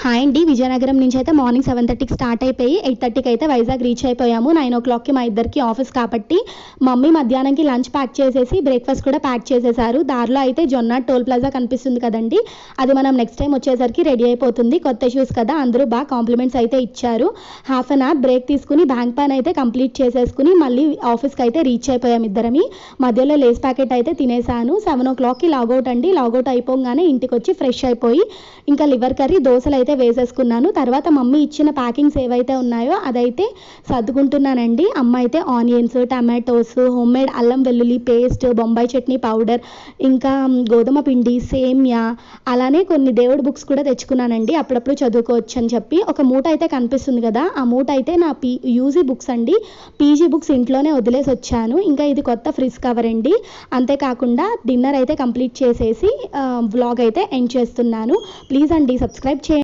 Hi అండి. విజయనగరం నుంచి అయితే మార్నింగ్ 7:30కి స్టార్ట్ అయిపోయి 8:30కి అయితే వైజాగ్ రీచ్ అయిపోయాము. 9 మా ఇద్దరికి ఆఫీస్ కాబట్టి మమ్మీ మధ్యాహ్నంకి లంచ్ ప్యాక్ చేసేసి బ్రేక్ఫాస్ట్ కూడా ప్యాక్ చేసేసారు. దారిలో అయితే జొన్న టోల్ ప్లాజా కనిపిస్తుంది కదండి, అది మనం నెక్స్ట్ టైం వచ్చేసరికి రెడీ అయిపోతుంది. కొత్త షూస్ కదా, అందరూ బాగా కాంప్లిమెంట్స్ అయితే ఇచ్చారు. హాఫ్ అన్ అవర్ బ్రేక్ తీసుకుని బ్యాంక్ పని అయితే కంప్లీట్ చేసేసుకుని మళ్ళీ ఆఫీస్కి అయితే రీచ్ అయిపోయాము ఇద్దరమి. మధ్యలో లేస్ ప్యాకెట్ అయితే తినేసాను. 7 లాగౌట్ అండి. లాగౌట్ అయిపోగానే ఇంటికి వచ్చి ఫ్రెష్ అయిపోయి ఇంకా లివర్ కర్రీ దోశలు అయితే వేసేసుకున్నాను. తర్వాత మమ్మీ ఇచ్చిన ప్యాకింగ్స్ ఏవైతే ఉన్నాయో అదైతే సర్దుకుంటున్నానండి. అమ్మ అయితే ఆనియన్స్, టమాటోస్, హోమ్మేడ్ అల్లం వెల్లుల్లి పేస్ట్, బొంబాయి చట్నీ పౌడర్, ఇంకా గోధుమ పిండి, సేమ్యా, అలానే కొన్ని దేవుడి బుక్స్ కూడా తెచ్చుకున్నానండి, అప్పుడప్పుడు చదువుకోవచ్చు అని చెప్పి. ఒక మూట అయితే కనిపిస్తుంది కదా, ఆ మూట అయితే నా యూజీ బుక్స్ అండి. పీజీ బుక్స్ ఇంట్లోనే వదిలేసి వచ్చాను. ఇంకా ఇది కొత్త ఫ్రిజ్ కవర్ అండి. అంతేకాకుండా డిన్నర్ అయితే కంప్లీట్ చేసేసి వ్లాగ్ అయితే ఎండ్ చేస్తున్నాను. ప్లీజ్ అండి సబ్స్క్రైబ్ చేయండి.